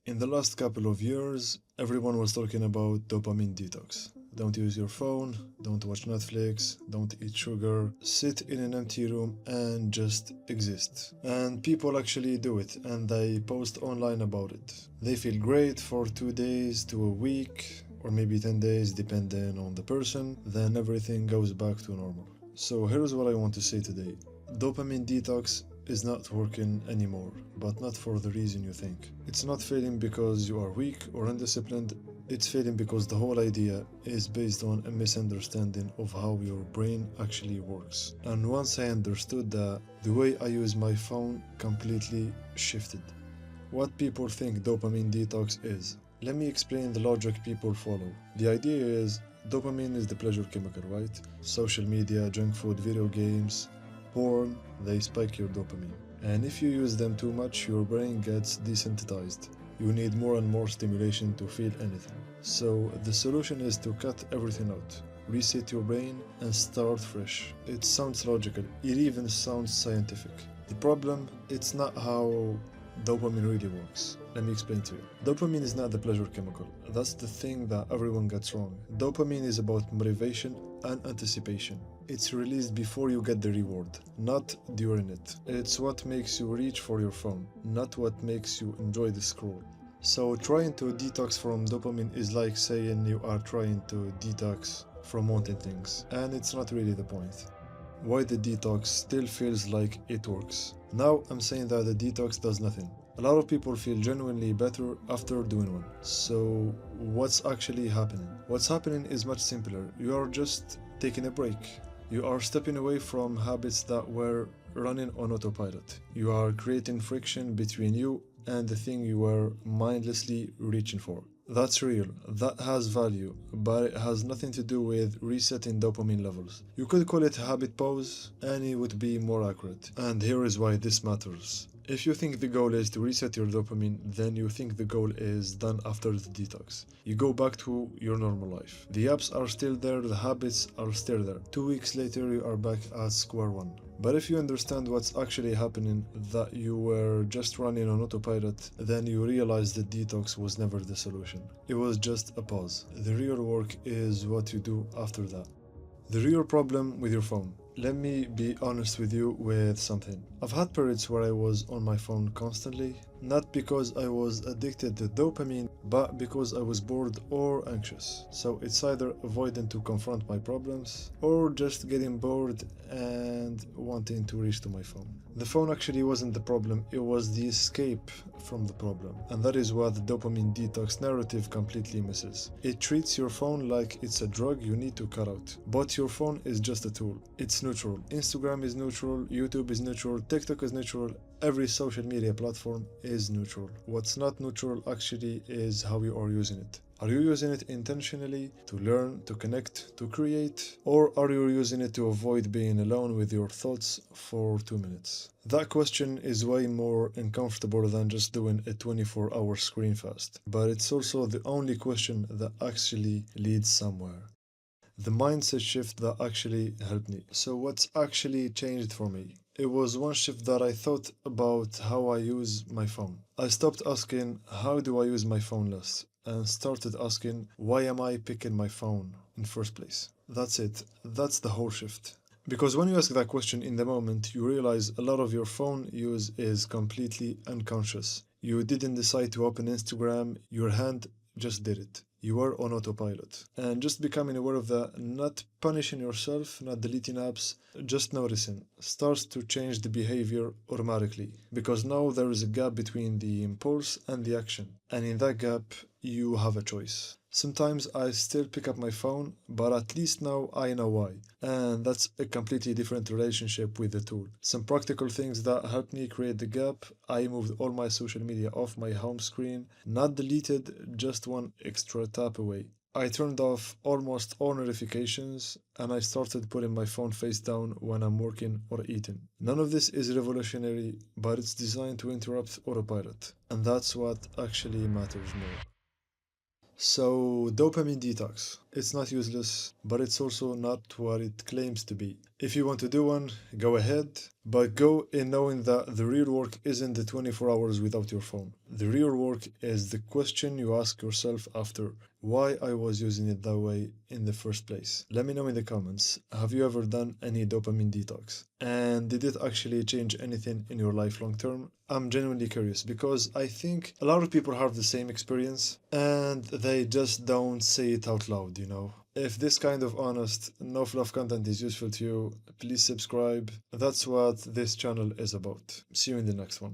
In the last couple of years, everyone was talking about dopamine detox. Don't use your phone, don't watch Netflix, don't eat sugar, sit in an empty room and just exist. And people actually do it and they post online about it. They feel great for 2 days to a week, or maybe 10 days depending on the person, then everything goes back to normal. So here's what I want to say today. Dopamine detox is not working anymore, but not for the reason you think. It's not failing because you are weak or undisciplined, it's failing because the whole idea is based on a misunderstanding of how your brain actually works. And once I understood that, the way I use my phone completely shifted. What people think dopamine detox is. Let me explain the logic people follow. The idea is dopamine is the pleasure chemical, right? Social media, junk food, video games, porn, they spike your dopamine. And if you use them too much, your brain gets desensitized. You need more and more stimulation to feel anything. So the solution is to cut everything out. Reset your brain and start fresh. It sounds logical. It even sounds scientific. The problem, it's not how dopamine really works. Let me explain to you. Dopamine is not the pleasure chemical. That's the thing that everyone gets wrong. Dopamine is about motivation and anticipation. It's released before you get the reward, not during it. It's what makes you reach for your phone, not what makes you enjoy the scroll. So trying to detox from dopamine is like saying you are trying to detox from wanting things, and it's not really the point. Why the detox still feels like it works. Now I'm saying that the detox does nothing. A lot of people feel genuinely better after doing one. So what's actually happening? What's happening is much simpler. You are just taking a break. You are stepping away from habits that were running on autopilot. You are creating friction between you and the thing you were mindlessly reaching for. That's real, that has value, but it has nothing to do with resetting dopamine levels. You could call it habit pause, and it would be more accurate. And here is why this matters. If you think the goal is to reset your dopamine, then you think the goal is done after the detox. You go back to your normal life. The apps are still there, the habits are still there. 2 weeks later, you are back at square one. But if you understand what's actually happening, that you were just running on autopilot, then you realize the detox was never the solution. It was just a pause. The real work is what you do after that. The real problem with your phone. Let me be honest with you with something. I've had periods where I was on my phone constantly, not because I was addicted to dopamine, but because I was bored or anxious. So it's either avoiding to confront my problems, or just getting bored and wanting to reach to my phone. The phone actually wasn't the problem, it was the escape from the problem. And that is what the dopamine detox narrative completely misses. It treats your phone like it's a drug you need to cut out. But your phone is just a tool. It's neutral. Instagram is neutral, YouTube is neutral, TikTok is neutral, every social media platform is neutral. What's not neutral actually is how you are using it. Are you using it intentionally to learn, to connect, to create? Or are you using it to avoid being alone with your thoughts for 2 minutes? That question is way more uncomfortable than just doing a 24-hour screen fast. But it's also the only question that actually leads somewhere. The mindset shift that actually helped me. So what's actually changed for me? It was one shift that I thought about how I use my phone. I stopped asking, how do I use my phone less? And started asking, why am I picking my phone in first place? That's it. That's the whole shift. Because when you ask that question in the moment, you realize a lot of your phone use is completely unconscious. You didn't decide to open Instagram, your hand just did it. You were on autopilot. And just becoming aware of that, not punishing yourself, not deleting apps, just noticing, starts to change the behavior automatically. Because now there is a gap between the impulse and the action. And in that gap, you have a choice. Sometimes I still pick up my phone, but at least now I know why. And that's a completely different relationship with the tool. Some practical things that helped me create the gap. I moved all my social media off my home screen, not deleted, just one extra tap away. I turned off almost all notifications and I started putting my phone face down when I'm working or eating. None of this is revolutionary, but it's designed to interrupt autopilot. And that's what actually matters more. So, dopamine detox. It's not useless, but it's also not what it claims to be. If you want to do one, go ahead, but go in knowing that the real work isn't the 24 hours without your phone. The real work is the question you ask yourself after why I was using it that way in the first place. Let me know in the comments, have you ever done any dopamine detox? And did it actually change anything in your life long term? I'm genuinely curious because I think a lot of people have the same experience and they just don't say it out loud, you know? If this kind of honest, no fluff content is useful to you, please subscribe. That's what this channel is about. See you in the next one.